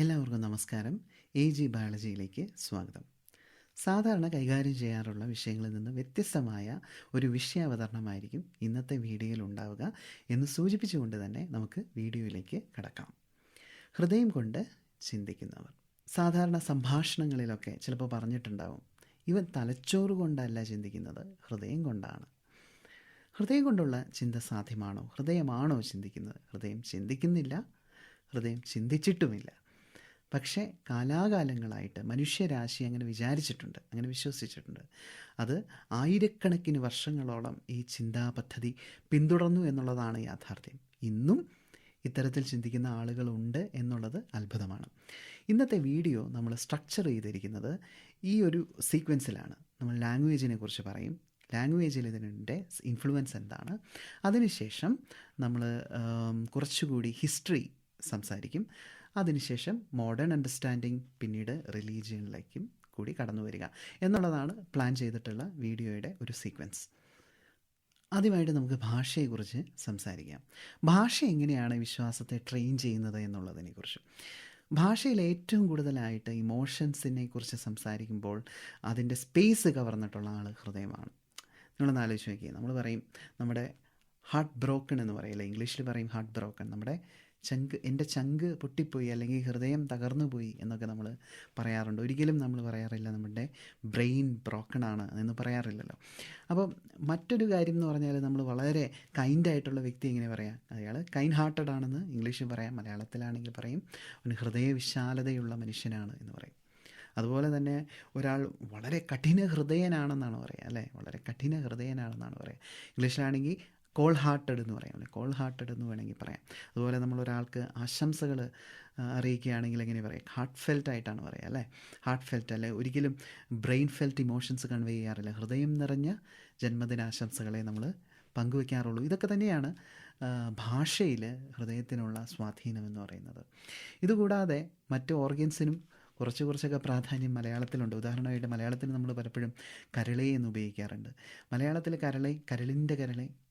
എല്ലാവർക്കും നമസ്കാരം. AG ബയോളജിയിലേക്ക് സ്വാഗതം. സാധാരണ കൈകാര്യം ചെയ്യാറുള്ള വിഷയങ്ങളിൽ നിന്ന് വ്യത്യസ്തമായ ഒരു വിഷയാവതരണമായിരിക്കും ഇന്നത്തെ വീഡിയോയിൽ ഉണ്ടാവുക എന്ന് സൂചിപ്പിച്ചുകൊണ്ട് തന്നെ നമുക്ക് വീഡിയോയിലേക്ക് കടക്കാം. ഹൃദയം കൊണ്ട് ചിന്തിക്കുന്നവർ. സാധാരണ സംഭാഷണങ്ങളിലൊക്കെ ചിലപ്പോൾ പറഞ്ഞിട്ടുണ്ടാവും, ഇവൻ തലച്ചോറ് കൊണ്ടല്ല ചിന്തിക്കുന്നത്, ഹൃദയം കൊണ്ടാണ്. ഹൃദയം കൊണ്ടുള്ള ചിന്ത സാധ്യമാണോ? ഹൃദയമാണോ ചിന്തിക്കുന്നത്? ഹൃദയം ചിന്തിക്കുന്നില്ല, ഹൃദയം ചിന്തിച്ചിട്ടുമില്ല. പക്ഷേ കാലാകാലങ്ങളായിട്ട് മനുഷ്യരാശി അങ്ങനെ വിചാരിച്ചിട്ടുണ്ട്, അങ്ങനെ വിശ്വസിച്ചിട്ടുണ്ട്. അത് ആയിരക്കണക്കിന് വർഷങ്ങളോളം ഈ ചിന്താ പദ്ധതി പിന്തുടർന്നു എന്നുള്ളതാണ് യാഥാർത്ഥ്യം. ഇന്നും ഇത്തരത്തിൽ ചിന്തിക്കുന്ന ആളുകളുണ്ട് എന്നുള്ളത് അത്ഭുതമാണ്. ഇന്നത്തെ വീഡിയോ നമ്മൾ സ്ട്രക്ചർ ചെയ്തിരിക്കുന്നത് ഈ ഒരു സീക്വൻസിലാണ്. നമ്മൾ ലാംഗ്വേജിനെ കുറിച്ച് പറയും, ലാംഗ്വേജിൽ ഇതിൻ്റെ ഇൻഫ്ലുവൻസ് എന്താണ്, അതിനുശേഷം നമ്മൾ കുറച്ചുകൂടി ഹിസ്റ്ററി സംസാരിക്കും, അതിനുശേഷം മോഡേൺ അണ്ടർസ്റ്റാൻഡിങ്, പിന്നീട് റിലീജിയനിലേക്കും കൂടി കടന്നു വരിക എന്നുള്ളതാണ് പ്ലാൻ ചെയ്തിട്ടുള്ള വീഡിയോയുടെ ഒരു സീക്വൻസ്. ആദ്യമായിട്ട് നമുക്ക് ഭാഷയെക്കുറിച്ച് സംസാരിക്കാം. ഭാഷ എങ്ങനെയാണ് വിശ്വാസത്തെ ട്രെയിൻ ചെയ്യുന്നത് എന്നുള്ളതിനെക്കുറിച്ച്. ഭാഷയിൽ ഏറ്റവും കൂടുതലായിട്ട് ഇമോഷൻസിനെ കുറിച്ച് സംസാരിക്കുമ്പോൾ അതിൻ്റെ സ്പേസ് കവർന്നിട്ടുള്ള ആൾ ഹൃദയമാണ്. നിങ്ങളൊന്ന് ആലോചിച്ച് നോക്കിയേ. നമ്മൾ പറയും നമ്മുടെ ഹാർട്ട് ബ്രോക്കൺ എന്ന് പറയില്ല, ഇംഗ്ലീഷിൽ പറയും ഹാർട്ട് ബ്രോക്കൺ. നമ്മുടെ എൻ്റെ ചങ്ക് പൊട്ടിപ്പോയി അല്ലെങ്കിൽ ഹൃദയം തകർന്നു പോയി എന്നൊക്കെ നമ്മൾ പറയാറുണ്ട്. ഒരിക്കലും നമ്മൾ പറയാറില്ല നമ്മുടെ ബ്രെയിൻ ബ്രോക്കണാണ് എന്ന് പറയാറില്ലല്ലോ. അപ്പോൾ മറ്റൊരു കാര്യം എന്ന് പറഞ്ഞാൽ നമ്മൾ വളരെ കൈൻഡായിട്ടുള്ള വ്യക്തി എങ്ങനെ പറയാം? അയാൾ കൈൻഡ് ഹാർട്ടഡ് ആണെന്ന് ഇംഗ്ലീഷിൽ പറയാം, മലയാളത്തിലാണെങ്കിൽ പറയും അവന് ഹൃദയവിശാലതയുള്ള മനുഷ്യനാണ് എന്ന് പറയും. അതുപോലെ തന്നെ ഒരാൾ വളരെ കഠിന ഹൃദയനാണെന്നാണ് പറയുക, അല്ലേ? വളരെ കഠിന ഹൃദയനാണെന്നാണ് പറയുക. ഇംഗ്ലീഷിലാണെങ്കിൽ കോൾ ഹാർട്ടഡ് എന്ന് പറയാം, അല്ലെ? കോൾ ഹാർട്ടഡ് എന്ന് വേണമെങ്കിൽ പറയാം. അതുപോലെ നമ്മൾ ഒരാൾക്ക് ആശംസകൾ അറിയിക്കുകയാണെങ്കിൽ എങ്ങനെ പറയാം? ഹാർട്ട് ഫെൽറ്റ് ആയിട്ടാണ് പറയുക, അല്ലേ? ഹാർട്ട് ഫെൽറ്റ്, അല്ലെ? ഒരിക്കലും ബ്രെയിൻ ഫെൽറ്റ് ഇമോഷൻസ് കൺവേ ചെയ്യാറില്ല. ഹൃദയം നിറഞ്ഞ ജന്മദിനാശംസകളെ നമ്മൾ പങ്കുവയ്ക്കാറുള്ളൂ. ഇതൊക്കെ തന്നെയാണ് ഭാഷയിൽ ഹൃദയത്തിനുള്ള സ്വാധീനം എന്ന് പറയുന്നത്. ഇതുകൂടാതെ മറ്റ് ഓർഗൻസിനും കുറച്ചൊക്കെ പ്രാധാന്യം മലയാളത്തിലുണ്ട്. ഉദാഹരണമായിട്ട് മലയാളത്തിൽ നമ്മൾ പലപ്പോഴും കരളെ എന്ന് ഉപയോഗിക്കാറുണ്ട്. മലയാളത്തിൽ കരളിൻ്റെ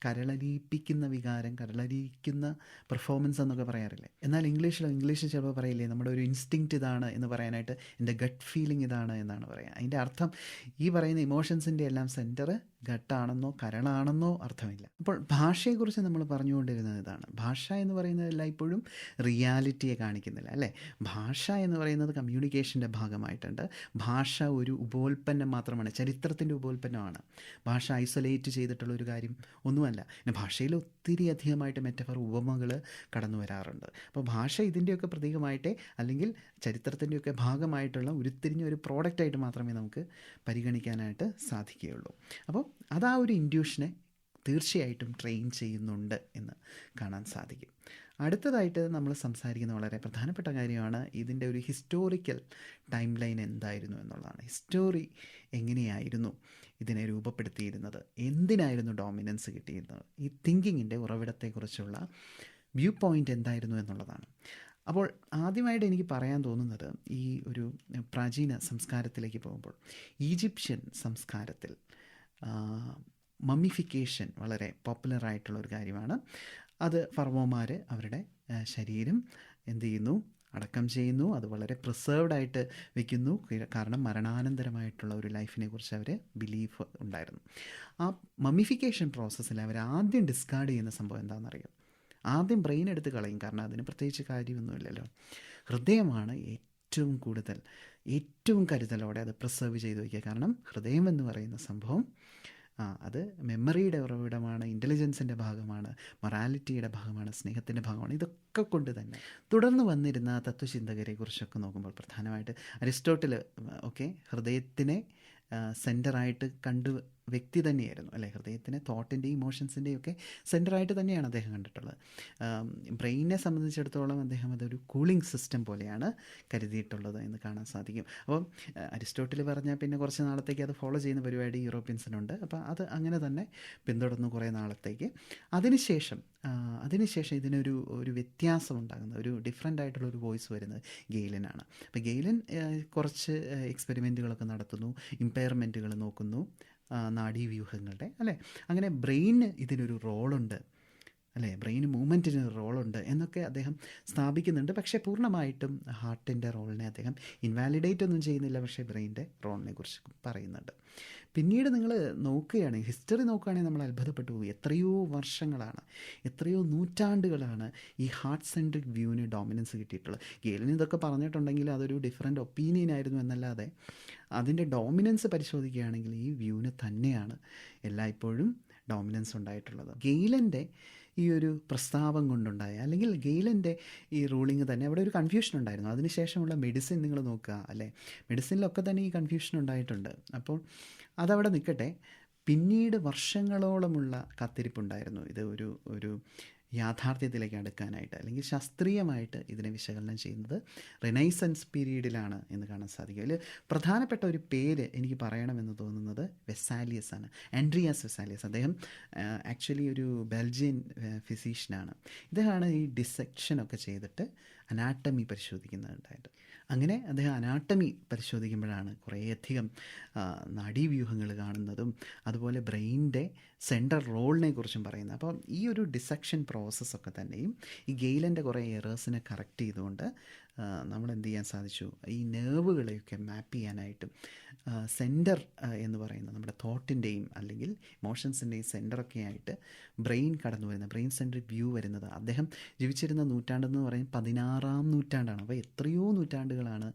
കരളലിയിപ്പിക്കുന്ന വികാരം, കരളലിയിക്കുന്ന പെർഫോമൻസ് എന്നൊക്കെ പറയാറില്ലേ? എന്നാൽ ഇംഗ്ലീഷിൽ ചിലപ്പോൾ പറയില്ലേ, നമ്മുടെ ഒരു ഇൻസ്റ്റിങ്ക്റ്റ് ഇതാണ് എന്ന് പറയാനായിട്ട്, എൻ്റെ ഗട്ട് ഫീലിംഗ് ഇതാണ് എന്നാണ് പറയുക. അതിൻ്റെ അർത്ഥം ഈ പറയുന്ന ഇമോഷൻസിൻ്റെ എല്ലാം സെൻറ്റർ ഗട്ടാണെന്നോ കരളാണെന്നോ അർത്ഥമില്ല. അപ്പോൾ ഭാഷയെക്കുറിച്ച് നമ്മൾ പറഞ്ഞുകൊണ്ടിരുന്നത് ഇതാണ്. ഭാഷ എന്ന് പറയുന്നത് എല്ലായ്പ്പോഴും റിയാലിറ്റിയെ കാണിക്കുന്നില്ല, അല്ലേ? ഭാഷ എന്ന് പറയുന്നത് കമ്മ്യൂണിക്കേഷൻ്റെ ഭാഗമായിട്ടുണ്ട്. ഭാഷ ഒരു ഉപോൽപ്പന്നം മാത്രമാണ്, ചരിത്രത്തിൻ്റെ ഉപോൽപ്പന്നമാണ്. ഭാഷ ഐസൊലേറ്റ് ചെയ്തിട്ടുള്ള ഒരു കാര്യം ഒന്നുമല്ല. പിന്നെ ഭാഷയിൽ ഒത്തിരി അധികമായിട്ട് മെറ്റഫർ, ഉപമകൾ കടന്നു വരാറുണ്ട്. അപ്പോൾ ഭാഷ ഇതിൻ്റെയൊക്കെ പ്രതീകമായിട്ടേ, അല്ലെങ്കിൽ ചരിത്രത്തിൻ്റെയൊക്കെ ഭാഗമായിട്ടുള്ള ഉരുത്തിരിഞ്ഞ ഒരു പ്രോഡക്റ്റായിട്ട് മാത്രമേ നമുക്ക് പരിഗണിക്കാനായിട്ട് സാധിക്കുകയുള്ളൂ. അപ്പോൾ അത് ആ ഒരു ഇൻഡ്യൂഷനെ തീർച്ചയായിട്ടും ട്രെയിൻ ചെയ്യുന്നുണ്ട് എന്ന് കാണാൻ സാധിക്കും. അടുത്തതായിട്ട് നമ്മൾ സംസാരിക്കുന്ന വളരെ പ്രധാനപ്പെട്ട കാര്യമാണ് ഇതിൻ്റെ ഒരു ഹിസ്റ്റോറിക്കൽ ടൈം ലൈൻ എന്തായിരുന്നു എന്നുള്ളതാണ്. ഹിസ്റ്റോറി എങ്ങനെയായിരുന്നു ഇതിനെ രൂപപ്പെടുത്തിയിരുന്നത്, എന്തിനായിരുന്നു ഡോമിനൻസ് കിട്ടിയിരുന്നത്, ഈ തിങ്കിങ്ങിൻ്റെ ഉറവിടത്തെക്കുറിച്ചുള്ള വ്യൂ പോയിൻ്റ് എന്തായിരുന്നു എന്നുള്ളതാണ്. അപ്പോൾ ആദ്യമായിട്ട് എനിക്ക് പറയാൻ തോന്നുന്നത്, ഈ ഒരു പ്രാചീന സംസ്കാരത്തിലേക്ക് പോകുമ്പോൾ ഈജിപ്ഷ്യൻ സംസ്കാരത്തിൽ മമ്മിഫിക്കേഷൻ വളരെ പോപ്പുലറായിട്ടുള്ളൊരു കാര്യമാണ്. അത് ഫറവോമാർ അവരുടെ ശരീരം എന്ത് ചെയ്യുന്നു? അടക്കം ചെയ്യുന്നു. അത് വളരെ പ്രിസേർവ്ഡ് ആയിട്ട് വെക്കുന്നു. കാരണം മരണാനന്തരമായിട്ടുള്ള ഒരു ലൈഫിനെ കുറിച്ച് അവർ ബിലീഫ് ഉണ്ടായിരുന്നു. ആ മമ്മിഫിക്കേഷൻ പ്രോസസ്സിൽ അവർ ആദ്യം ഡിസ്കാർഡ് ചെയ്യുന്ന സംഭവം എന്താണെന്നറിയാം? ആദ്യം ബ്രെയിൻ എടുത്ത് കളയും, കാരണം അതിന് പ്രത്യേകിച്ച് കാര്യമൊന്നുമില്ലല്ലോ. ഹൃദയമാണ് ഏറ്റവും കരുതലോടെ അത് പ്രിസർവ് ചെയ്ത് വയ്ക്കുക. കാരണം ഹൃദയം എന്ന് പറയുന്ന സംഭവം അത് മെമ്മറിയുടെ ഉറവിടമാണ്, ഇൻ്റലിജൻസിൻ്റെ ഭാഗമാണ്, മൊറാലിറ്റിയുടെ ഭാഗമാണ്, സ്നേഹത്തിൻ്റെ ഭാഗമാണ്. ഇതൊക്കെ കൊണ്ട് തന്നെ തുടർന്ന് വന്നിരുന്ന തത്വചിന്തകരെ കുറിച്ചൊക്കെ നോക്കുമ്പോൾ പ്രധാനമായിട്ട് അരിസ്റ്റോട്ടിൽ ഒക്കെ ഹൃദയത്തിനെ സെൻറ്ററായിട്ട് കണ്ട് വ്യക്തി തന്നെയായിരുന്നു, അല്ലേ? ഹൃദയത്തിനെ തോട്ടിൻ്റെയും ഇമോഷൻസിൻ്റെയും ഒക്കെ സെൻറ്ററായിട്ട് തന്നെയാണ് അദ്ദേഹം കണ്ടിട്ടുള്ളത്. ബ്രെയിനെ സംബന്ധിച്ചിടത്തോളം അദ്ദേഹം അതൊരു കൂളിംഗ് സിസ്റ്റം പോലെയാണ് കരുതിയിട്ടുള്ളത് എന്ന് കാണാൻ സാധിക്കും. അപ്പം അരിസ്റ്റോട്ടിൽ പറഞ്ഞാൽ പിന്നെ കുറച്ച് നാളത്തേക്ക് അത് ഫോളോ ചെയ്യുന്ന പരിപാടി യൂറോപ്യൻസിനുണ്ട്. അപ്പോൾ അത് അങ്ങനെ തന്നെ പിന്തുടർന്നു കുറേ നാളത്തേക്ക്. അതിനുശേഷം ഇതിനൊരു വ്യത്യാസം ഉണ്ടാകുന്നത്, ഒരു ഡിഫറെൻ്റ് ആയിട്ടുള്ളൊരു വോയിസ് വരുന്നത് ഗെയിലിനാണ്. അപ്പോൾ ഗെയിലിൻ കുറച്ച് എക്സ്പെരിമെൻറ്റുകളൊക്കെ നടത്തുന്നു, ഇമ്പയർമെൻറ്റുകൾ നോക്കുന്നു, നാഡീവ്യൂഹങ്ങളുടെ, അല്ലേ? അങ്ങനെ ബ്രെയിന് ഇതിനൊരു റോളുണ്ട്, അല്ലേ, ബ്രെയിൻ മൂവ്മെൻറ്റിന് റോളുണ്ട് എന്നൊക്കെ അദ്ദേഹം സ്ഥാപിക്കുന്നുണ്ട്. പക്ഷേ പൂർണ്ണമായിട്ടും ഹാർട്ടിൻ്റെ റോളിനെ അദ്ദേഹം ഇൻവാലിഡേറ്റ് ഒന്നും ചെയ്യുന്നില്ല, പക്ഷേ ബ്രെയിനിൻ്റെ റോളിനെ കുറിച്ച് പറയുന്നുണ്ട്. പിന്നീട് നിങ്ങൾ നോക്കുകയാണെങ്കിൽ, ഹിസ്റ്ററി നോക്കുകയാണെങ്കിൽ നമ്മൾ അത്ഭുതപ്പെട്ടു പോകും. എത്രയോ വർഷങ്ങളാണ്, എത്രയോ നൂറ്റാണ്ടുകളാണ് ഈ ഹാർട്ട് സെൻട്രിക് വ്യൂവിന് ഡോമിനൻസ് കിട്ടിയിട്ടുള്ളത്. ഗെയിലിന് ഇതൊക്കെ പറഞ്ഞിട്ടുണ്ടെങ്കിൽ അതൊരു ഡിഫറെൻ്റ് ഒപ്പീനിയൻ ആയിരുന്നു എന്നല്ലാതെ അതിൻ്റെ ഡോമിനൻസ് പരിശോധിക്കുകയാണെങ്കിൽ ഈ വ്യൂവിന് തന്നെയാണ് എല്ലായ്പ്പോഴും ഡോമിനൻസ് ഉണ്ടായിട്ടുള്ളത്. ഗെയിലിൻ്റെ ഈ ഒരു പ്രസ്താവം കൊണ്ടുണ്ടായ, അല്ലെങ്കിൽ ഗെയിലിൻ്റെ ഈ റൂളിങ് തന്നെ അവിടെ ഒരു കൺഫ്യൂഷൻ ഉണ്ടായിരുന്നു. അതിനുശേഷമുള്ള മെഡിസിൻ നിങ്ങൾ നോക്കുക, അല്ലേ, മെഡിസിനിലൊക്കെ തന്നെ ഈ കൺഫ്യൂഷൻ ഉണ്ടായിട്ടുണ്ട്. അപ്പോൾ അതവിടെ നിൽക്കട്ടെ. പിന്നീട് വർഷങ്ങളോളമുള്ള കാത്തിരിപ്പുണ്ടായിരുന്നു ഇത് ഒരു യാഥാർത്ഥ്യത്തിലേക്ക് അടുക്കാനായിട്ട്, അല്ലെങ്കിൽ ശാസ്ത്രീയമായിട്ട് ഇതിനെ വിശകലനം ചെയ്യുന്നത് റിനൈസൻസ് പീരീഡിലാണ് എന്ന് കാണാൻ സാധിക്കും. അതിൽ പ്രധാനപ്പെട്ട ഒരു പേര് എനിക്ക് പറയണമെന്ന് തോന്നുന്നത് വെസാലിയസ് ആണ്, ആൻഡ്രിയാസ് വെസാലിയസ്. അദ്ദേഹം ആക്ച്വലി ഒരു ബെൽജിയൻ ഫിസീഷ്യനാണ്. ഇദ്ദേഹമാണ് ഈ ഡിസെക്ഷനൊക്കെ ചെയ്തിട്ട് അനാട്ടമി പരിശോധിക്കുന്നുണ്ടായിട്ട്. അങ്ങനെ അദ്ദേഹം അനാട്ടമി പരിശോധിക്കുമ്പോഴാണ് കുറേയധികം നാഡീവ്യൂഹങ്ങൾ കാണുന്നതും അതുപോലെ ബ്രെയിനിൻ്റെ സെൻട്രൽ റോളിനെ കുറിച്ചും പറയുന്നത്. അപ്പം ഈ ഒരു ഡിസെക്ഷൻ പ്രോസസ്സൊക്കെ തന്നെയും ഈ ഗെയിലിൻ്റെ കുറേ എറേഴ്സിനെ കറക്റ്റ് ചെയ്തുകൊണ്ട് നമ്മൾ എന്ത് ചെയ്യാൻ സാധിച്ചു, ഈ നെർവുകളെയൊക്കെ മാപ്പ് ചെയ്യാനായിട്ടും സെൻറ്റർ എന്ന് പറയുന്നത് നമ്മുടെ തോട്ടിൻ്റെയും അല്ലെങ്കിൽ ഇമോഷൻസിൻ്റെയും സെൻറ്ററൊക്കെ ആയിട്ട് ബ്രെയിൻ കടന്നു വരുന്നത്, ബ്രെയിൻ സെൻട്രിക് വ്യൂ വരുന്നത്. അദ്ദേഹം ജീവിച്ചിരുന്ന നൂറ്റാണ്ടെന്ന് പറയുന്നത് 16-ാം നൂറ്റാണ്ടാണ്. അപ്പോൾ എത്രയോ നൂറ്റാണ്ടുകളാണ്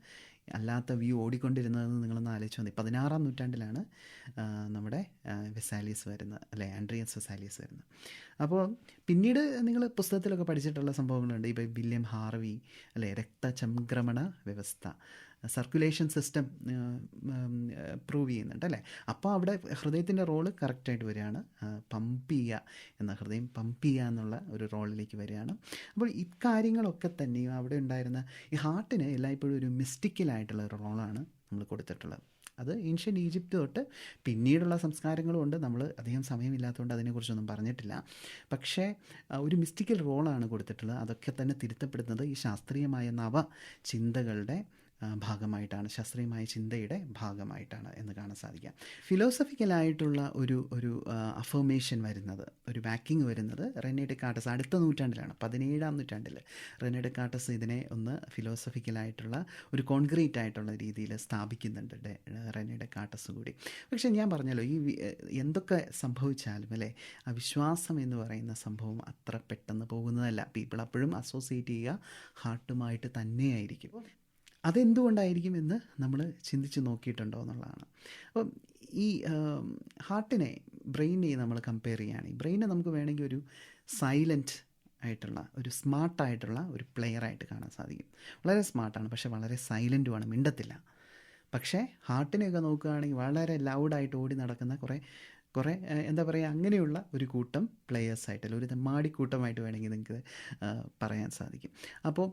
അല്ലാത്ത വ്യൂ ഓടിക്കൊണ്ടിരുന്നതെന്ന് നിങ്ങളൊന്ന് ആലോചിച്ച് മതി. 16-ാം നൂറ്റാണ്ടിലാണ് നമ്മുടെ വെസാലിയസ് വരുന്നത്, അല്ലേ, ആൻഡ്രിയാസ് വെസാലിയസ് വരുന്നത്. അപ്പോൾ പിന്നീട് നിങ്ങൾ പുസ്തകത്തിലൊക്കെ പഠിച്ചിട്ടുള്ള സംഭവങ്ങളുണ്ട്. ഇപ്പോൾ വില്യം ഹാർവി, അല്ലേ, രക്തചംക്രമണ വ്യവസ്ഥ, സർക്കുലേഷൻ സിസ്റ്റം പ്രൂവ് ചെയ്യുന്നുണ്ട്, അല്ലേ. അപ്പോൾ അവിടെ ഹൃദയത്തിൻ്റെ റോള് കറക്റ്റായിട്ട് വരികയാണ്. പമ്പ് ചെയ്യുക എന്ന, ഹൃദയം പമ്പ് ചെയ്യുക എന്നുള്ള ഒരു റോളിലേക്ക് വരികയാണ്. അപ്പോൾ ഇക്കാര്യങ്ങളൊക്കെ തന്നെയും അവിടെ ഉണ്ടായിരുന്ന ഈ ഹാർട്ടിന് എല്ലായ്പ്പോഴും ഒരു മിസ്റ്റിക്കലായിട്ടുള്ള ഒരു റോളാണ് നമ്മൾ കൊടുത്തിട്ടുള്ളത്. അത് ഏൻഷ്യൻ ഈജിപ്ത് തൊട്ട് പിന്നീടുള്ള സംസ്കാരങ്ങളും ഉണ്ട്. നമ്മൾ അധികം സമയമില്ലാത്തതുകൊണ്ട് അതിനെക്കുറിച്ചൊന്നും പറഞ്ഞിട്ടില്ല. പക്ഷേ ഒരു മിസ്റ്റിക്കൽ റോളാണ് കൊടുത്തിട്ടുള്ളത്. അതൊക്കെ തന്നെ തിരുത്തപ്പെടുന്നത് ഈ ശാസ്ത്രീയമായ ചിന്തകളുടെ ഭാഗമായിട്ടാണ്, ശാസ്ത്രീയമായ ചിന്തയുടെ ഭാഗമായിട്ടാണ് എന്ന് കാണാൻ സാധിക്കാം. ഫിലോസഫിക്കലായിട്ടുള്ള ഒരു അഫർമേഷൻ വരുന്നത്, ഒരു ബാക്കിങ് വരുന്നത് റെനെ ഡെക്കാർട്ടസ് അടുത്ത നൂറ്റാണ്ടിലാണ്, 17-ാം നൂറ്റാണ്ടിൽ റെനെ ഡെക്കാർട്ടസ് ഇതിനെ ഒന്ന് ഫിലോസഫിക്കലായിട്ടുള്ള ഒരു കോൺക്രീറ്റ് ആയിട്ടുള്ള രീതിയിൽ സ്ഥാപിക്കുന്നുണ്ട്, റെനെ ഡെക്കാർട്ടസ് കൂടി. പക്ഷേ ഞാൻ പറഞ്ഞല്ലോ, ഈ എന്തൊക്കെ സംഭവിച്ചാലും, അല്ലേ, ആ വിശ്വാസം എന്ന് പറയുന്ന സംഭവം അത്ര പെട്ടെന്ന് പോകുന്നതല്ല. പീപ്പിൾ അപ്പോഴും അസോസിയേറ്റ് ചെയ്യുക ഹാർട്ടുമായിട്ട് തന്നെയായിരിക്കും. അതെന്തുകൊണ്ടായിരിക്കും എന്ന് നമ്മൾ ചിന്തിച്ച് നോക്കിയിട്ടുണ്ടോ എന്നുള്ളതാണ്. അപ്പം ഈ ഹാർട്ടിനെ ബ്രെയിനെ നമ്മൾ കമ്പയർ ചെയ്യുകയാണെങ്കിൽ, ബ്രെയിനെ നമുക്ക് വേണമെങ്കിൽ ഒരു സൈലൻറ്റ് ആയിട്ടുള്ള, ഒരു സ്മാർട്ടായിട്ടുള്ള ഒരു പ്ലെയറായിട്ട് കാണാൻ സാധിക്കും. വളരെ സ്മാർട്ടാണ്, പക്ഷേ വളരെ സൈലൻറ്റുമാണ്, മിണ്ടത്തില്ല. പക്ഷേ ഹാർട്ടിനെയൊക്കെ നോക്കുകയാണെങ്കിൽ വളരെ ലൗഡായിട്ട് ഓടി നടക്കുന്ന കുറേ എന്താ പറയുക, അങ്ങനെയുള്ള ഒരു കൂട്ടം പ്ലെയേഴ്സായിട്ടല്ല, ഒരു മാടിക്കൂട്ടമായിട്ട് വേണമെങ്കിൽ നിങ്ങൾക്ക് പറയാൻ സാധിക്കും. അപ്പോൾ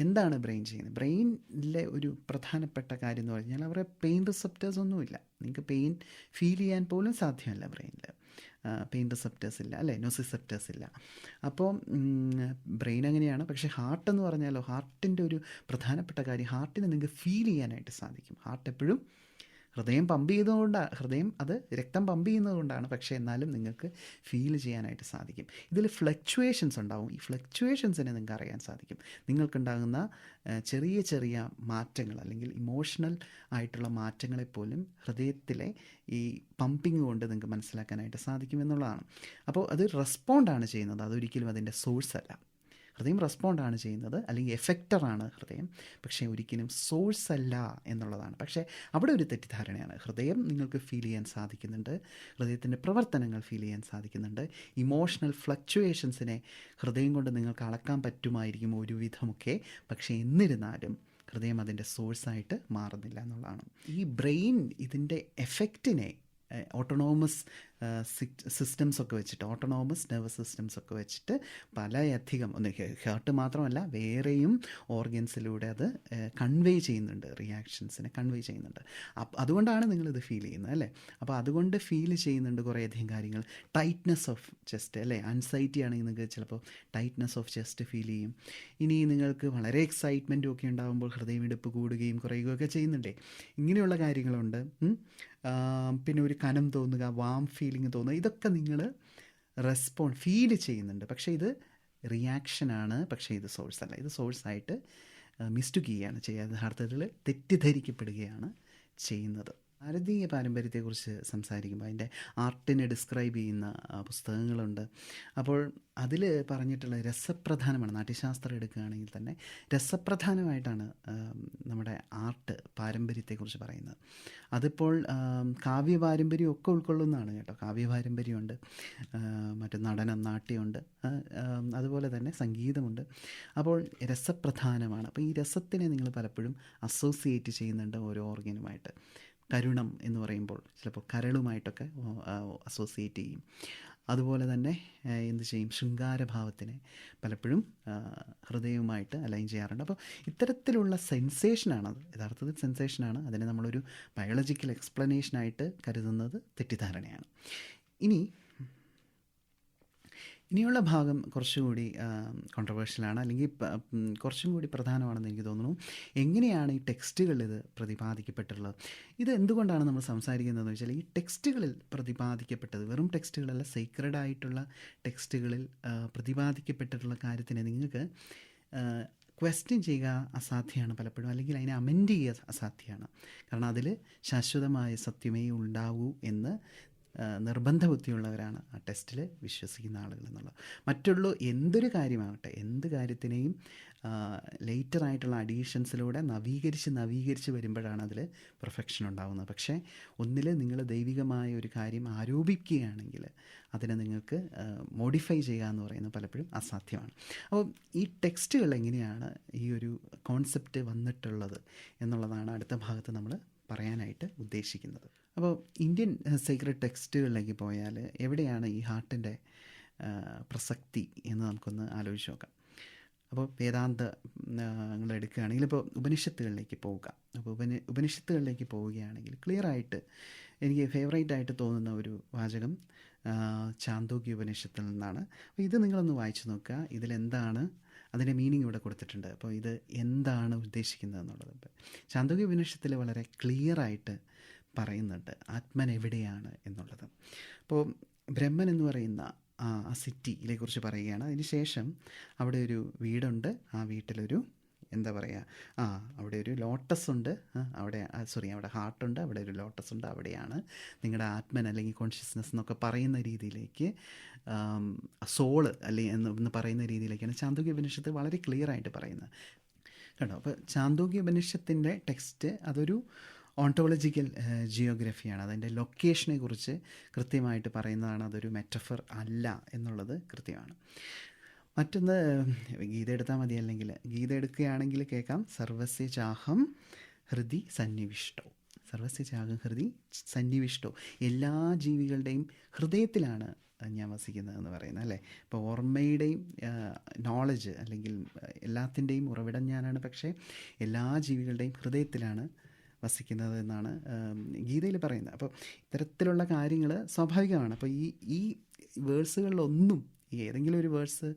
എന്താണ് ബ്രെയിൻ ചെയ്യുന്നത്? ബ്രെയിനിലെ ഒരു പ്രധാനപ്പെട്ട കാര്യം എന്ന് പറഞ്ഞാൽ അവരുടെ പെയിൻ റിസപ്റ്റേഴ്സ് ഒന്നുമില്ല. നിങ്ങൾക്ക് പെയിൻ ഫീൽ ചെയ്യാൻ പോലും സാധ്യമല്ല ബ്രെയിനിൽ. പെയിൻ റിസപ്റ്റേഴ്സ് ഇല്ല, അല്ലേ, നോസിസെപ്റ്റേഴ്സ് ഇല്ല. അപ്പോൾ ബ്രെയിൻ അങ്ങനെയാണ്. പക്ഷേ ഹാർട്ട് എന്ന് പറഞ്ഞാലോ, ഹാർട്ടിൻ്റെ ഒരു പ്രധാനപ്പെട്ട കാര്യം, ഹാർട്ടിനെ നിങ്ങൾക്ക് ഫീൽ ചെയ്യാനായിട്ട് സാധിക്കും. ഹാർട്ട് എപ്പോഴും ഹൃദയം പമ്പ് ചെയ്തുകൊണ്ടാണ്, ഹൃദയം അത് രക്തം പമ്പ് ചെയ്യുന്നതുകൊണ്ടാണ്. പക്ഷേ എന്നാലും നിങ്ങൾക്ക് ഫീൽ ചെയ്യാനായിട്ട് സാധിക്കും. ഇതിൽ ഫ്ലക്ച്വേഷൻസ് ഉണ്ടാവും. ഈ ഫ്ലക്ച്വേഷൻസിനെ നിങ്ങൾക്ക് അറിയാൻ സാധിക്കും. നിങ്ങൾക്കുണ്ടാകുന്ന ചെറിയ ചെറിയ മാറ്റങ്ങൾ, അല്ലെങ്കിൽ ഇമോഷണൽ ആയിട്ടുള്ള മാറ്റങ്ങളെപ്പോലും ഹൃദയത്തിലെ ഈ പമ്പിങ് കൊണ്ട് നിങ്ങൾക്ക് മനസ്സിലാക്കാനായിട്ട് സാധിക്കുമെന്നുള്ളതാണ്. അപ്പോൾ അത് റെസ്പോണ്ടാണ് ചെയ്യുന്നത്, അതൊരിക്കലും അതിൻ്റെ സോഴ്സ് അല്ല. ഹൃദയം റെസ്പോണ്ടാണ് ചെയ്യുന്നത്, അല്ലെങ്കിൽ എഫക്റ്ററാണ് ഹൃദയം, പക്ഷേ ഒരിക്കലും സോഴ്സ് അല്ല എന്നുള്ളതാണ്. പക്ഷേ അവിടെ ഒരു തെറ്റിദ്ധാരണയാണ്. ഹൃദയം നിങ്ങൾക്ക് ഫീൽ ചെയ്യാൻ സാധിക്കുന്നുണ്ട്, ഹൃദയത്തിൻ്റെ പ്രവർത്തനങ്ങൾ ഫീൽ ചെയ്യാൻ സാധിക്കുന്നുണ്ട്. ഇമോഷണൽ ഫ്ലക്ച്വേഷൻസിനെ ഹൃദയം കൊണ്ട് നിങ്ങൾക്ക് അളക്കാൻ പറ്റുമായിരിക്കും ഒരുവിധമൊക്കെ, പക്ഷേ എന്നിരുന്നാലും ഹൃദയം അതിൻ്റെ സോഴ്സായിട്ട് മാറുന്നില്ല എന്നുള്ളതാണ്. ഈ ബ്രെയിൻ ഇതിൻ്റെ എഫക്റ്റിനെ ഓട്ടോണോമസ് സിസ്റ്റംസൊക്കെ വെച്ചിട്ട്, ഓട്ടോണോമസ് നെർവസ് സിസ്റ്റംസൊക്കെ വെച്ചിട്ട് പലയധികം, ഹാർട്ട് മാത്രമല്ല വേറെയും ഓർഗൻസിലൂടെ അത് കൺവേ ചെയ്യുന്നുണ്ട്, റിയാക്ഷൻസിനെ കൺവേ ചെയ്യുന്നുണ്ട്. അതുകൊണ്ടാണ് നിങ്ങളിത് ഫീൽ ചെയ്യുന്നത്, അല്ലേ. അപ്പോൾ അതുകൊണ്ട് ഫീൽ ചെയ്യുന്നുണ്ട് കുറേയധികം കാര്യങ്ങൾ. ടൈറ്റ്നെസ് ഓഫ് ചെസ്റ്റ്, അല്ലേ, ആൻസൈറ്റി ആണെങ്കിൽ നിങ്ങൾക്ക് ചിലപ്പോൾ ടൈറ്റ്നെസ് ഓഫ് ചെസ്റ്റ് ഫീൽ ചെയ്യും. ഇനി നിങ്ങൾക്ക് വളരെ എക്സൈറ്റ്മെൻറ്റും ഒക്കെ ഉണ്ടാകുമ്പോൾ ഹൃദയമിടിപ്പ് കൂടുകയും കുറയുകയൊക്കെ ചെയ്യുന്നുണ്ടേ. ഇങ്ങനെയുള്ള കാര്യങ്ങളുണ്ട്. പിന്നെ ഒരു കനം തോന്നുക, വാം ഫീലിംഗ് തോന്നുക, ഇതൊക്കെ നിങ്ങൾ ഫീൽ ചെയ്യുന്നുണ്ട്. പക്ഷേ ഇത് റിയാക്ഷനാണ്, പക്ഷേ ഇത് സോഴ്സ് അല്ല. ഇത് സോഴ്സായിട്ട് മിസ്റ്റേക്ക് ചെയ്യുകയാണ് ചെയ്യുക, യഥാർത്ഥത്തിൽ തെറ്റിദ്ധരിക്കപ്പെടുകയാണ് ചെയ്യുന്നത്. ഭാരതീയ പാരമ്പര്യത്തെക്കുറിച്ച് സംസാരിക്കുമ്പോൾ അതിൻ്റെ ആർട്ടിനെ ഡിസ്ക്രൈബ് ചെയ്യുന്ന പുസ്തകങ്ങളുണ്ട്. അപ്പോൾ അതിൽ പറഞ്ഞിട്ടുള്ള രസപ്രധാനമാണ്. നാട്യശാസ്ത്രം എടുക്കുകയാണെങ്കിൽ തന്നെ രസപ്രധാനമായിട്ടാണ് നമ്മുടെ ആർട്ട് പാരമ്പര്യത്തെക്കുറിച്ച് പറയുന്നത്. അതിപ്പോൾ കാവ്യ പാരമ്പര്യം ഒക്കെ ഉൾക്കൊള്ളുന്നതാണ് കേട്ടോ. കാവ്യ പാരമ്പര്യമുണ്ട്, മറ്റ് നടനം, നാട്യമുണ്ട്, അതുപോലെ തന്നെ സംഗീതമുണ്ട്. അപ്പോൾ രസപ്രധാനമാണ്. അപ്പോൾ ഈ രസത്തിനെ നിങ്ങൾ പലപ്പോഴും അസോസിയേറ്റ് ചെയ്യുന്നുണ്ട് ഓരോ ഓർഗനുമായിട്ട്. കരുണം എന്ന് പറയുമ്പോൾ ചിലപ്പോൾ കരളുമായിട്ടൊക്കെ അസോസിയേറ്റ് ചെയ്യും. അതുപോലെ തന്നെ എന്ത് ചെയ്യും, ശൃംഗാരഭാവത്തിനെ പലപ്പോഴും ഹൃദയവുമായിട്ട് അലൈൻ ചെയ്യാറുണ്ട്. അപ്പോൾ ഇത്തരത്തിലുള്ള സെൻസേഷനാണത്, യഥാർത്ഥത്തിൽ സെൻസേഷനാണ്. അതിനെ നമ്മളൊരു ബയോളജിക്കൽ എക്സ്പ്ലനേഷനായിട്ട് കരുതുന്നത് തെറ്റിദ്ധാരണയാണ്. ഇനിയുള്ള ഭാഗം കുറച്ചുകൂടി കോൺട്രവേഴ്ഷ്യലാണ്, അല്ലെങ്കിൽ കുറച്ചും കൂടി പ്രധാനമാണെന്ന് എനിക്ക് തോന്നുന്നു. എങ്ങനെയാണ് ഈ ടെക്സ്റ്റുകളിൽ ഇത് പ്രതിപാദിക്കപ്പെട്ടിട്ടുള്ളത്? ഇത് എന്തുകൊണ്ടാണ് നമ്മൾ സംസാരിക്കുന്നതെന്ന് വെച്ചാൽ, ഈ ടെക്സ്റ്റുകളിൽ പ്രതിപാദിക്കപ്പെട്ടത് വെറും ടെക്സ്റ്റുകളല്ല, സീക്രഡ് ആയിട്ടുള്ള ടെക്സ്റ്റുകളിൽ പ്രതിപാദിക്കപ്പെട്ടിട്ടുള്ള കാര്യത്തിനെ നിങ്ങൾക്ക് ക്വസ്റ്റ്യൻ ചെയ്യുക അസാധ്യമാണ് പലപ്പോഴും, അല്ലെങ്കിൽ അതിനെ അമെൻഡ് ചെയ്യുക അസാധ്യമാണ്. കാരണം അതിൽ ശാശ്വതമായ സത്യമേ ഉണ്ടാവൂ എന്ന് നിർബന്ധ ബുദ്ധിയുള്ളവരാണ് ആ ടെസ്റ്റിൽ വിശ്വസിക്കുന്ന ആളുകൾ എന്നുള്ളത്. മറ്റുള്ള എന്തൊരു കാര്യമാകട്ടെ, എന്ത് കാര്യത്തിനെയും ലേറ്ററായിട്ടുള്ള അഡീഷൻസിലൂടെ നവീകരിച്ച് വരുമ്പോഴാണ് അതിൽ പെർഫെക്ഷൻ ഉണ്ടാകുന്നത്. പക്ഷേ ഒന്നിൽ നിങ്ങൾ ദൈവികമായ ഒരു കാര്യം ആരോപിക്കുകയാണെങ്കിൽ അതിനെ നിങ്ങൾക്ക് മോഡിഫൈ ചെയ്യുക എന്ന് പറയുന്നത് പലപ്പോഴും അസാധ്യമാണ്. അപ്പോൾ ഈ ടെക്സ്റ്റുകൾ എങ്ങനെയാണ് ഈ ഒരു കോൺസെപ്റ്റ് വന്നിട്ടുള്ളത് എന്നുള്ളതാണ് അടുത്ത ഭാഗത്ത് നമ്മൾ പറയാനായിട്ട് ഉദ്ദേശിക്കുന്നത്. അപ്പോൾ ഇന്ത്യൻ സീക്രട്ട് ടെക്സ്റ്റുകളിലേക്ക് പോയാൽ എവിടെയാണ് ഈ ഹാർട്ടിൻ്റെ പ്രസക്തി എന്ന് നമുക്കൊന്ന് ആലോചിച്ച് നോക്കാം. അപ്പോൾ വേദാന്തങ്ങൾ എടുക്കുകയാണെങ്കിൽ, ഇപ്പോൾ ഉപനിഷത്തുകളിലേക്ക് പോവുക. അപ്പോൾ ഉപനിഷത്തുകളിലേക്ക് പോവുകയാണെങ്കിൽ ക്ലിയറായിട്ട് എനിക്ക് ഫേവറേറ്റ് ആയിട്ട് തോന്നുന്ന ഒരു വാചകം ചാന്തോക്യ ഉപനിഷത്തിൽ നിന്നാണ്. അപ്പോൾ ഇത് നിങ്ങളൊന്ന് വായിച്ചു നോക്കുക. ഇതിലെന്താണ് അതിൻ്റെ മീനിങ് ഇവിടെ കൊടുത്തിട്ടുണ്ട്. അപ്പോൾ ഇത് എന്താണ് ഉദ്ദേശിക്കുന്നത് എന്നുള്ളത് ചാന്തോക്യ ഉപനിഷത്തിൽ വളരെ ക്ലിയറായിട്ട് പറയുന്നുണ്ട്, ആത്മൻ എവിടെയാണ് എന്നുള്ളത്. അപ്പോൾ ബ്രഹ്മൻ എന്ന് പറയുന്ന ആ സിറ്റിയിലെ കുറിച്ച് പറയുകയാണ്. അതിന് ശേഷം അവിടെ ഒരു വീടുണ്ട്, ആ വീട്ടിലൊരു എന്താ പറയുക, അവിടെ ഒരു ലോട്ടസ് ഉണ്ട്, അവിടെ ഹാർട്ടുണ്ട്, അവിടെ ഒരു ലോട്ടസ് ഉണ്ട്, അവിടെയാണ് നിങ്ങളുടെ ആത്മൻ അല്ലെങ്കിൽ കോൺഷ്യസ്നെസ് എന്നൊക്കെ പറയുന്ന രീതിയിലേക്ക്, സോള് അല്ലെങ്കിൽ എന്ന് പറയുന്ന രീതിയിലേക്കാണ് ചാന്തോക്യ ഉപനിഷത്ത് വളരെ ക്ലിയറായിട്ട് പറയുന്നത് കേട്ടോ. അപ്പോൾ ചാന്തോക്യ ഉപനിഷത്തിൻ്റെ ടെക്സ്റ്റ് അതൊരു ഓണ്ടോളജിക്കൽ ജിയോഗ്രഫിയാണ്. അതിൻ്റെ ലൊക്കേഷനെ കുറിച്ച് കൃത്യമായിട്ട് പറയുന്നതാണ്. അതൊരു മെറ്റഫർ അല്ല എന്നുള്ളത് കൃത്യമാണ്. മറ്റൊന്ന് ഗീത എടുത്താൽ മതി, അല്ലെങ്കിൽ ഗീത എടുക്കുകയാണെങ്കിൽ കേൾക്കാം, സർവസ്യ ചാഹം ഹൃദി സന്നിവിഷ്ടോ, സർവസ്യ ചാഹം ഹൃദി സന്നിവിഷ്ടോ, എല്ലാ ജീവികളുടെയും ഹൃദയത്തിലാണ് ഞാൻ വസിക്കുന്നതെന്ന് പറയുന്നത് അല്ലേ. ഇപ്പോൾ ഓർമ്മയുടെയും നോളജ് അല്ലെങ്കിൽ എല്ലാത്തിൻ്റെയും ഉറവിടം ഞാനാണ്, പക്ഷേ എല്ലാ ജീവികളുടെയും ഹൃദയത്തിലാണ് വസിക്കുന്നത് എന്നാണ് ഗീതയിൽ പറയുന്നത്. അപ്പോൾ ഇത്തരത്തിലുള്ള കാര്യങ്ങൾ സ്വാഭാവികമാണ്. അപ്പോൾ ഈ വേഴ്സുകളിലൊന്നും ഏതെങ്കിലും ഒരു വേഴ്സ്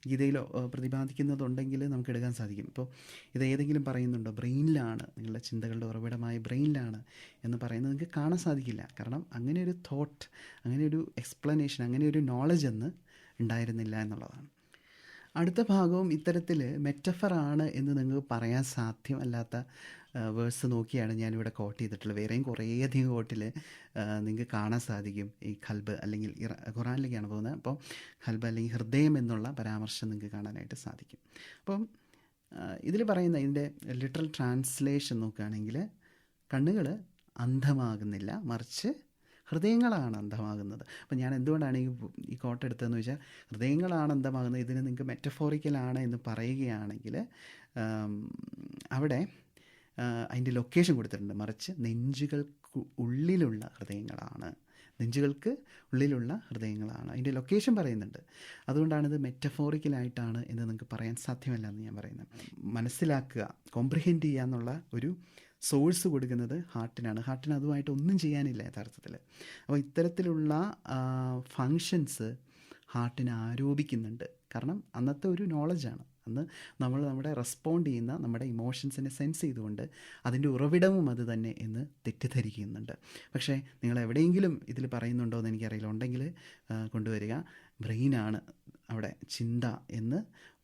ഗീതയിലോ പ്രതിപാദിക്കുന്നതുണ്ടെങ്കിൽ നമുക്ക് എടുക്കാൻ സാധിക്കും. ഇപ്പോൾ ഇത് ഏതെങ്കിലും പറയുന്നുണ്ടോ ബ്രെയിനിലാണ്, നിങ്ങളുടെ ചിന്തകളുടെ ഉറവിടമായ ബ്രെയിനിലാണ് എന്ന് പറയുന്നത് നിങ്ങൾക്ക് കാണാൻ സാധിക്കില്ല. കാരണം അങ്ങനെ ഒരു തോട്ട്, അങ്ങനെ ഒരു എക്സ്പ്ലനേഷൻ, അങ്ങനെ ഒരു നോളജ് എന്ന് ഉണ്ടായിരുന്നില്ല എന്നുള്ളതാണ്. അടുത്ത ഭാഗവും ഇത്തരത്തിൽ മെറ്റഫറാണ് എന്ന് നിങ്ങൾക്ക് പറയാൻ സാധ്യമല്ലാത്ത വേഴ്സ് നോക്കിയാണ് ഞാനിവിടെ കോട്ട് ചെയ്തിട്ടുള്ളത്. വേറെയും കുറേയധികം കോട്ടിൽ നിങ്ങൾക്ക് കാണാൻ സാധിക്കും ഈ ഖൽബ്, അല്ലെങ്കിൽ ഖുറാനിലേക്കാണ് പോകുന്നത്. അപ്പോൾ ഖൽബ് അല്ലെങ്കിൽ ഹൃദയം എന്നുള്ള പരാമർശം നിങ്ങൾക്ക് കാണാനായിട്ട് സാധിക്കും. അപ്പം ഇതിൽ പറയുന്ന ഇതിൻ്റെ ലിറ്ററൽ ട്രാൻസ്ലേഷൻ നോക്കുകയാണെങ്കിൽ കണ്ണുകൾ അന്ധമാകുന്നില്ല, മറിച്ച് ഹൃദയങ്ങളാണ് അന്ധമാകുന്നത്. അപ്പം ഞാൻ എന്തുകൊണ്ടാണ് ഈ കോട്ട് എടുത്തതെന്ന് വെച്ചാൽ, ഹൃദയങ്ങളാണ് അന്ധമാകുന്നത്, ഇതിന് നിങ്ങൾക്ക് മെറ്റഫോറിക്കലാണ് എന്ന് പറയുകയാണെങ്കിൽ അവിടെ അതിൻ്റെ ലൊക്കേഷൻ കൊടുത്തിട്ടുണ്ട്. മറിച്ച് നെഞ്ചുകൾക്ക് ഉള്ളിലുള്ള ഹൃദയങ്ങളാണ്, നെഞ്ചുകൾക്ക് ഉള്ളിലുള്ള ഹൃദയങ്ങളാണ്, അതിൻ്റെ ലൊക്കേഷൻ പറയുന്നുണ്ട്. അതുകൊണ്ടാണിത് മെറ്റഫോറിക്കലായിട്ടാണ് എന്ന് നിങ്ങൾക്ക് പറയാൻ സാധ്യമല്ല എന്ന് ഞാൻ പറയുന്നത്. മനസ്സിലാക്കുക, കോംപ്രിഹെൻഡ് ചെയ്യുക എന്നുള്ള ഒരു സോഴ്സ് കൊടുക്കുന്നത് ഹാർട്ടിനാണ്. ഹാർട്ടിന് അതുമായിട്ട് ഒന്നും ചെയ്യാനില്ല യഥാർത്ഥത്തിൽ. അപ്പോൾ ഇത്തരത്തിലുള്ള ഫങ്ഷൻസ് ഹാർട്ടിന് ആരോപിക്കുന്നുണ്ട്. കാരണം അന്നത്തെ ഒരു നോളജാണ്. അന്ന് നമ്മൾ നമ്മുടെ റെസ്പോണ്ട് ചെയ്യുന്ന നമ്മുടെ ഇമോഷൻസിനെ സെൻസ് ചെയ്തുകൊണ്ട് അതിൻ്റെ ഉറവിടവും അത് തന്നെ എന്ന് തെറ്റിദ്ധരിക്കുന്നുണ്ട്. പക്ഷേ നിങ്ങൾ എവിടെയെങ്കിലും ഇതിൽ പറയുന്നുണ്ടോ എന്ന് എനിക്കറിയില്ല, ഉണ്ടെങ്കിൽ കൊണ്ടുവരിക. ബ്രെയിനാണ് അവിടെ ചിന്ത എന്ന്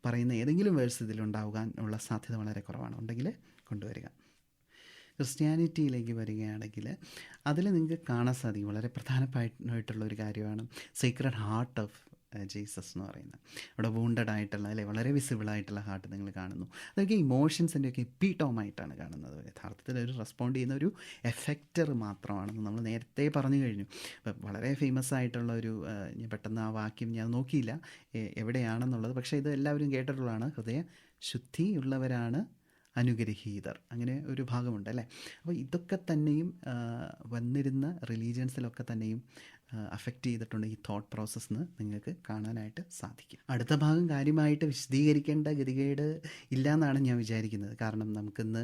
പറയുന്ന ഏതെങ്കിലും വേഴ്സ് ഇതിലുണ്ടാകാനുള്ള സാധ്യത വളരെ കുറവാണ്. ഉണ്ടെങ്കിൽ കൊണ്ടുവരിക. ക്രിസ്ത്യാനിറ്റിയിലേക്ക് വരികയാണെങ്കിൽ അതിൽ നിങ്ങൾക്ക് കാണാൻ സാധിക്കും വളരെ പ്രധാനമായിട്ടുള്ളൊരു കാര്യമാണ് സീക്രട്ട് ഹാർട്ട് ഓഫ് ജീസസ് എന്ന് പറയുന്നത്. അവിടെ വൂണ്ടഡ് ആയിട്ടുള്ള അല്ലെ വളരെ വിസിബിളായിട്ടുള്ള ഹാർട്ട് നിങ്ങൾ കാണുന്നു. അതൊക്കെ ഇമോഷൻസിൻ്റെയൊക്കെ എപ്പിറ്റോമായിട്ടാണ് കാണുന്നത്. യഥാർത്ഥത്തിൽ ഒരു റെസ്പോണ്ട് ചെയ്യുന്ന ഒരു എഫക്റ്റർ മാത്രമാണെന്ന് നമ്മൾ നേരത്തെ പറഞ്ഞു കഴിഞ്ഞു. ഇപ്പം വളരെ ഫേമസ് ആയിട്ടുള്ള ഒരു ഞാൻ പെട്ടെന്ന് ആ വാക്യം ഞാൻ നോക്കിയില്ല എവിടെയാണെന്നുള്ളത്, പക്ഷേ ഇത് എല്ലാവരും കേട്ടിട്ടുള്ളതാണ്. ഹൃദയ ശുദ്ധിയുള്ളവരാണ് അനുഗ്രഹീതർ, അങ്ങനെ ഒരു ഭാഗമുണ്ട് അല്ലേ. അപ്പോൾ ഇതൊക്കെ തന്നെയും വന്നിരുന്ന റിലീജിയൻസിലൊക്കെ തന്നെയും അഫക്റ്റ് ചെയ്തിട്ടുണ്ട് ഈ തോട്ട് പ്രോസസ്സെന്ന് നിങ്ങൾക്ക് കാണാനായിട്ട് സാധിക്കും. അടുത്ത ഭാഗം കാര്യമായിട്ട് വിശദീകരിക്കേണ്ട ഗതികേട് ഇല്ല എന്നാണ് ഞാൻ വിചാരിക്കുന്നത്. കാരണം നമുക്കിന്ന്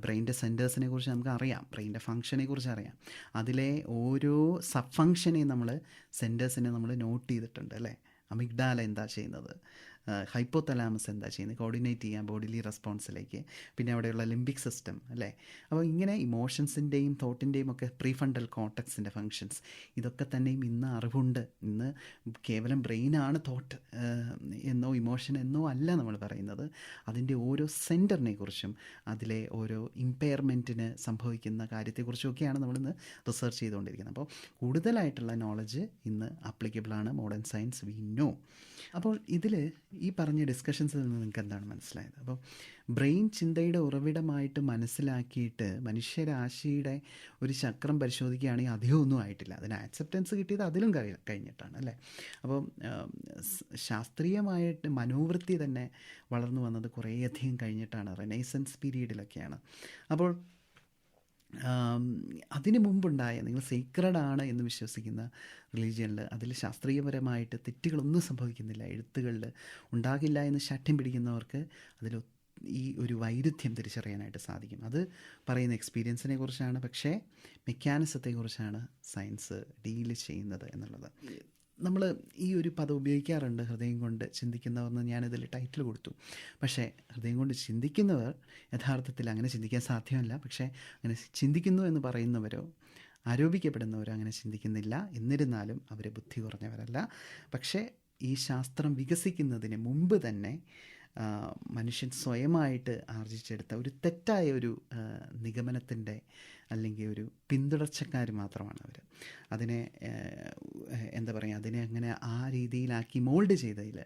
ബ്രെയിൻ്റെ സെൻറ്റേഴ്സിനെ കുറിച്ച് നമുക്ക് അറിയാം, ബ്രെയിൻ്റെ ഫങ്ഷനെ കുറിച്ച് അറിയാം. അതിലെ ഓരോ സബ് ഫങ്ഷനെയും നമ്മൾ സെൻറ്റേഴ്സിനെ നമ്മൾ നോട്ട് ചെയ്തിട്ടുണ്ട് അല്ലേ. അമിഗ്ഡാല എന്താ ചെയ്യുന്നത്, ഹൈപ്പോതലാമസ് എന്താ ചെയ്യുന്നത്, കോർഡിനേറ്റ് ചെയ്യാൻ ബോഡിലി റെസ്പോൺസിലേക്ക്, പിന്നെ അവിടെയുള്ള ലിംബിക് സിസ്റ്റം അല്ലേ. അപ്പോൾ ഇങ്ങനെ ഇമോഷൻസിൻ്റെയും തോട്ടിൻ്റെയും ഒക്കെ പ്രീഫണ്ടൽ കോർട്ടക്സിൻ്റെ ഫങ്ഷൻസ് ഇതൊക്കെ തന്നെയും ഇന്ന് അറിവുണ്ട്. ഇന്ന് കേവലം ബ്രെയിനാണ് തോട്ട് എന്നോ ഇമോഷൻ എന്നോ അല്ല നമ്മൾ പറയുന്നത്. അതിൻ്റെ ഓരോ സെൻറ്ററിനെ കുറിച്ചും അതിലെ ഓരോ ഇമ്പയർമെൻറ്റിന് സംഭവിക്കുന്ന കാര്യത്തെക്കുറിച്ചൊക്കെയാണ് നമ്മളിന്ന് റിസർച്ച് ചെയ്തുകൊണ്ടിരിക്കുന്നത്. അപ്പോൾ കൂടുതലായിട്ടുള്ള നോളജ് ഇന്ന് ആപ്ലിക്കബിളാണ്. Modern science we know. അപ്പോൾ ഇതിൽ ഈ പറഞ്ഞ ഡിസ്കഷൻസിൽ നിന്ന് നിങ്ങൾക്ക് എന്താണ് മനസ്സിലായത്? അപ്പോൾ ബ്രെയിൻ ചിന്തയുടെ ഉറവിടമായിട്ട് മനസ്സിലാക്കിയിട്ട് മനുഷ്യരാശിയുടെ ഒരു ചക്രം പരിശോധിക്കുകയാണെങ്കിൽ അധികമൊന്നും ആയിട്ടില്ല. അതിന് ആക്സെപ്റ്റൻസ് കിട്ടിയത് അതിലും കഴിഞ്ഞിട്ടാണ് അല്ലേ. അപ്പോൾ ശാസ്ത്രീയമായിട്ട് മനോവൃത്തി തന്നെ വളർന്നു വന്നത് കുറേയധികം കഴിഞ്ഞിട്ടാണ്, റെനൈസൻസ് പീരീഡിലൊക്കെയാണ്. അപ്പോൾ അതിന് മുമ്പുണ്ടായ നിങ്ങൾ സീക്രഡാണ് എന്ന് വിശ്വസിക്കുന്ന റിലീജിയനിൽ അതിൽ ശാസ്ത്രീയപരമായിട്ട് തെറ്റുകളൊന്നും സംഭവിക്കുന്നില്ല, എഴുത്തുകളിൽ ഉണ്ടാകില്ല എന്ന് ശഠ്യം പിടിക്കുന്നവർക്ക് അതിൽ ഈ ഒരു വൈരുദ്ധ്യം തിരിച്ചറിയാനായിട്ട് സാധിക്കും. അത് പറയുന്ന എക്സ്പീരിയൻസിനെ കുറിച്ചാണ്, പക്ഷേ മെക്കാനിസത്തെക്കുറിച്ചാണ് സയൻസ് ഡീൽ ചെയ്യുന്നത് എന്നുള്ളത്. നമ്മൾ ഈ ഒരു പദം ഉപയോഗിക്കാറുണ്ട്, ഹൃദയം കൊണ്ട് ചിന്തിക്കുന്നവരെന്ന് ഞാനിതിൽ ടൈറ്റിൽ കൊടുത്തു. പക്ഷേ ഹൃദയം കൊണ്ട് ചിന്തിക്കുന്നവർ യഥാർത്ഥത്തിൽ അങ്ങനെ ചിന്തിക്കാൻ സാധ്യമല്ല. പക്ഷേ അങ്ങനെ ചിന്തിക്കുന്നു എന്ന് പറയുന്നവരോ ആരോപിക്കപ്പെടുന്നവരോ അങ്ങനെ ചിന്തിക്കുന്നില്ല. എന്നിരുന്നാലും അവർ ബുദ്ധി കുറഞ്ഞവരല്ല. പക്ഷേ ഈ ശാസ്ത്രം വികസിക്കുന്നതിന് മുമ്പ് തന്നെ മനുഷ്യൻ സ്വയമായിട്ട് ആർജിച്ചെടുത്ത ഒരു തെറ്റായ ഒരു നിഗമനത്തിൻ്റെ അല്ലെങ്കിൽ ഒരു പിന്തുടർച്ചക്കാർ മാത്രമാണ് അവർ. അതിനെ എന്താ പറയുക, അതിനെ അങ്ങനെ ആ രീതിയിലാക്കി മോൾഡ് ചെയ്തതിൽ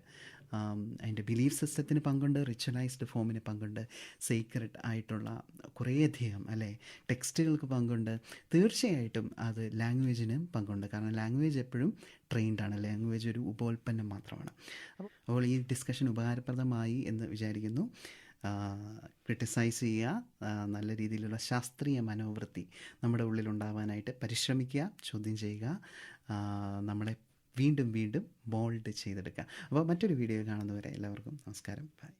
അതിൻ്റെ ബിലീഫ് സിസ്റ്റത്തിന് പങ്കുണ്ട്, റിച്വലൈസ്ഡ് ഫോമിന് പങ്കുണ്ട്, സീക്രട്ട് ആയിട്ടുള്ള കുറേയധികം അല്ലേ ടെക്സ്റ്റുകൾക്ക് പങ്കുണ്ട്. തീർച്ചയായിട്ടും അത് ലാംഗ്വേജിനും പങ്കുണ്ട്. കാരണം ലാംഗ്വേജ് എപ്പോഴും ട്രെയിൻഡാണ്, ലാംഗ്വേജ് ഒരു ഉപോൽപ്പന്നം മാത്രമാണ്. അപ്പോൾ ഈ ഡിസ്കഷൻ ഉപകാരപ്രദമായി എന്ന് വിചാരിക്കുന്നു. ക്രിട്ടിസൈസ് ചെയ്യുക, നല്ല രീതിയിലുള്ള ശാസ്ത്രീയ മനോവൃത്തി നമ്മുടെ ഉള്ളിലുണ്ടാവാനായിട്ട് പരിശ്രമിക്കുക, ചോദ്യം ചെയ്യുക, നമ്മളെ വീണ്ടും വീണ്ടും മോൾഡ് ചെയ്തെടുക്കുക. അപ്പോൾ മറ്റൊരു വീഡിയോ കാണുന്നവരെ എല്ലാവർക്കും നമസ്കാരം, ബൈ.